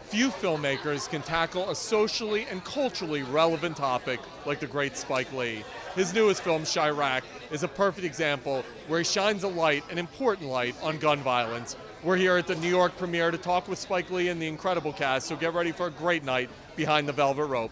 Few filmmakers can tackle a socially and culturally relevant topic like the great Spike Lee. His newest film, Chi-Raq, is a perfect example where he shines a light, an important light, on gun violence. We're here at the New York premiere to talk with Spike Lee and the incredible cast, so get ready for a great night behind the velvet rope.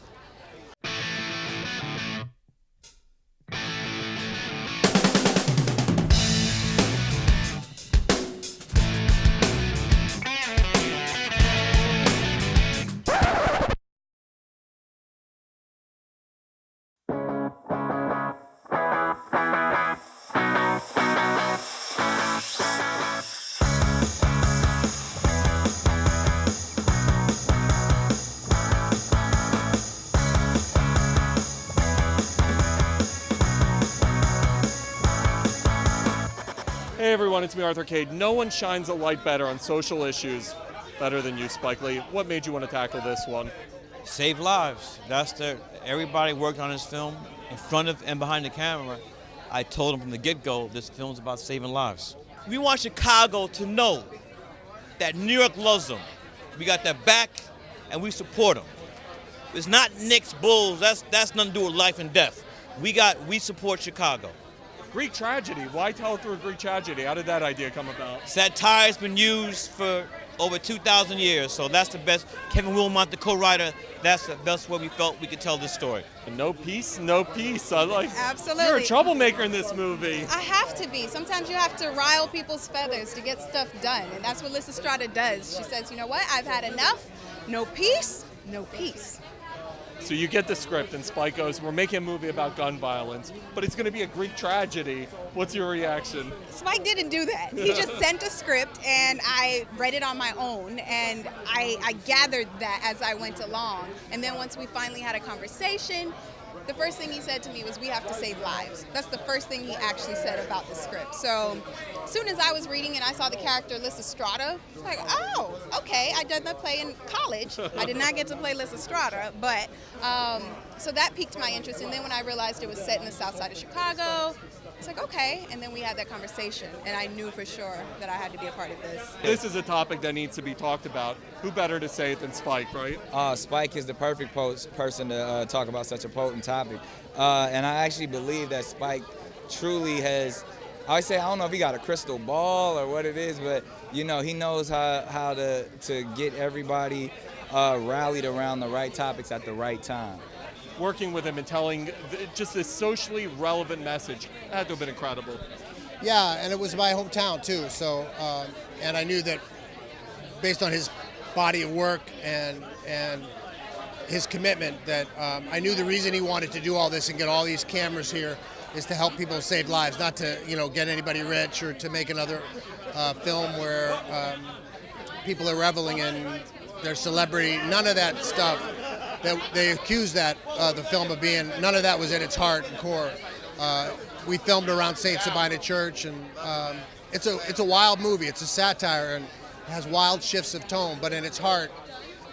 Hey everyone, it's me, Arthur Kade. No one shines a light better on social issues better than you, Spike Lee. What made you want to tackle this one? Save lives. Everybody worked on this film in front of and behind the camera. I told them from the get-go, this film's about saving lives. We want Chicago to know that New York loves them. We got their back and we support them. It's not Knicks, Bulls, that's nothing to do with life and death. We support Chicago. Greek tragedy. Why tell through a Greek tragedy? How did that idea come about? Satire's been used for over 2,000 years, so that's the best. Kevin Wilmot, the co-writer, that's the best way we felt we could tell this story. No peace, no peace. I like. Absolutely. You're a troublemaker in this movie. I have to be. Sometimes you have to rile people's feathers to get stuff done, and that's what Lysistrata does. She says, you know what, I've had enough. No peace, no peace. So you get the script and Spike goes, we're making a movie about gun violence, but it's going to be a Greek tragedy. What's your reaction? Spike didn't do that. He just sent a script and I read it on my own, and I gathered that as I went along. And then once we finally had a conversation, the first thing he said to me was, we have to save lives. That's the first thing he actually said about the script. So as soon as I was reading and I saw the character Lysistrata, I was like, oh, okay, I did that play in college. I did not get to play Lysistrata, but so that piqued my interest. And then when I realized it was set in the south side of Chicago, it's like, okay, and then we had that conversation, and I knew for sure that I had to be a part of this. This is a topic that needs to be talked about. Who better to say it than Spike, right? Spike is the perfect person to talk about such a potent topic. And I actually believe that Spike truly has, I don't know if he got a crystal ball or what it is, but you know, he knows how to get everybody rallied around the right topics at the right time. Working with him and telling just this socially relevant message, that had to have been incredible. Yeah, and it was my hometown too, so, and I knew that based on his body of work and his commitment, that I knew the reason he wanted to do all this and get all these cameras here is to help people save lives, not to, you know, get anybody rich or to make another film where people are reveling in their celebrity. None of that stuff that they accused the film of being, none of that was at its heart and core. We filmed around St. Sabina Church, and it's a wild movie. It's a satire and has wild shifts of tone, but in its heart,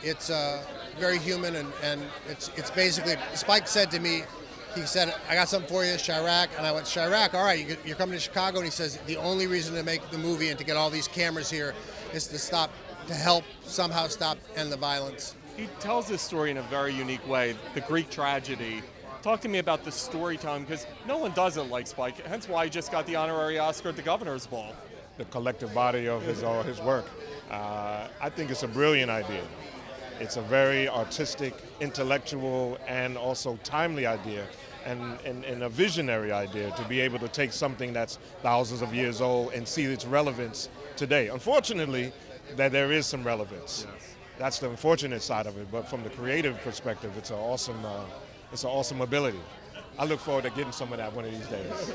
it's very human, and it's basically, Spike said to me, he said, I got something for you, Chi-Raq, and I went, Chi-Raq, all right, you're coming to Chicago, and he says, the only reason to make the movie and to get all these cameras here is to help somehow stop end the violence. He tells this story in a very unique way, the Greek tragedy. Talk to me about the storytelling, because no one doesn't like Spike, hence why he just got the honorary Oscar at the Governor's Ball. The collective body of his work. I think it's a brilliant idea. It's a very artistic, intellectual, and also timely idea, and a visionary idea to be able to take something that's thousands of years old and see its relevance today. Unfortunately, that there is some relevance. Yes. That's the unfortunate side of it, but from the creative perspective, it's an awesome ability. I look forward to getting some of that one of these days.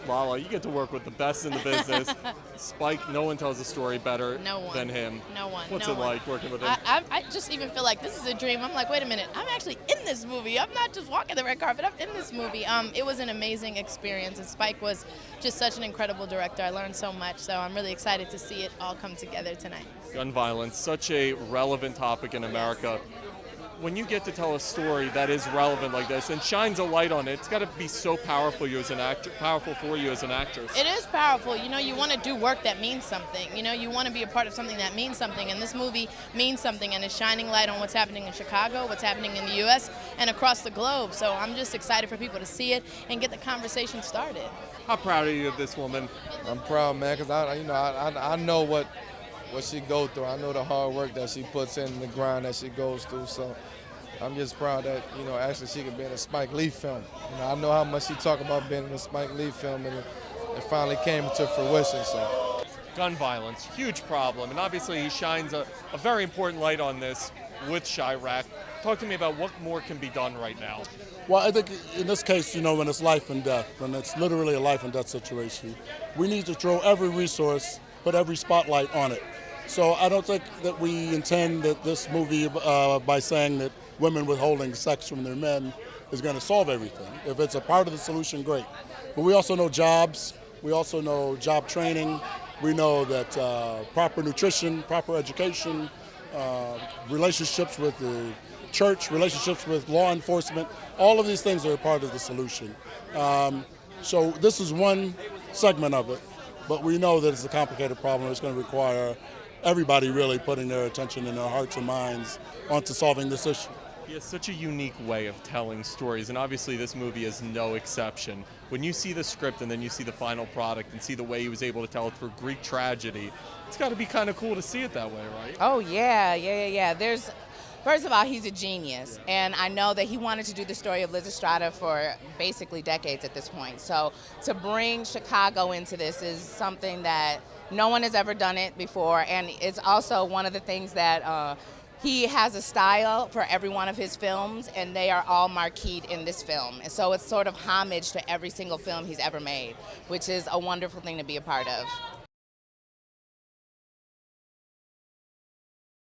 Lala, you get to work with the best in the business. Spike, no one tells a story better than him. No one. What's it like working with him? I just even feel like this is a dream. I'm like, wait a minute, I'm actually in this movie. I'm not just walking the red carpet, I'm in this movie. It was an amazing experience, and Spike was just such an incredible director. I learned so much, so I'm really excited to see it all come together tonight. Gun violence, such a relevant topic in America. when you get to tell a story that is relevant like this and shines a light on it, it's got to be so powerful for you as an actress. It is powerful. You know, you want to do work that means something. You know, you want to be a part of something that means something, and this movie means something, and it's shining light on what's happening in Chicago, what's happening in the U.S., and across the globe. So I'm just excited for people to see it and get the conversation started. How proud are you of this woman? I'm proud, man, because I know what she go through. I know the hard work that she puts in, the grind that she goes through. So I'm just proud that, actually she could be in a Spike Lee film. I know how much she talked about being in a Spike Lee film, and it finally came to fruition. So. Gun violence, huge problem, and obviously he shines a very important light on this with Chi-Raq. Talk to me about what more can be done right now. Well, I think in this case, when it's life and death, when it's literally a life and death situation, we need to throw every resource, put every spotlight on it. So I don't think that we intend that this movie, by saying that women withholding sex from their men is going to solve everything. If it's a part of the solution, great. But we also know jobs. We also know job training. We know that proper nutrition, proper education, relationships with the church, relationships with law enforcement, all of these things are a part of the solution. So this is one segment of it, but we know that it's a complicated problem. It's going to require everybody really putting their attention and their hearts and minds onto solving this issue. He has such a unique way of telling stories, and obviously this movie is no exception. When you see the script and then you see the final product and see the way he was able to tell it through Greek tragedy, it's got to be kind of cool to see it that way, right? Oh, yeah. First of all, he's a genius, and I know that he wanted to do the story of Liz Estrada for basically decades at this point. So to bring Chicago into this is something that no one has ever done it before, and it's also one of the things that he has a style for every one of his films, and they are all marqueed in this film. And so it's sort of homage to every single film he's ever made, which is a wonderful thing to be a part of.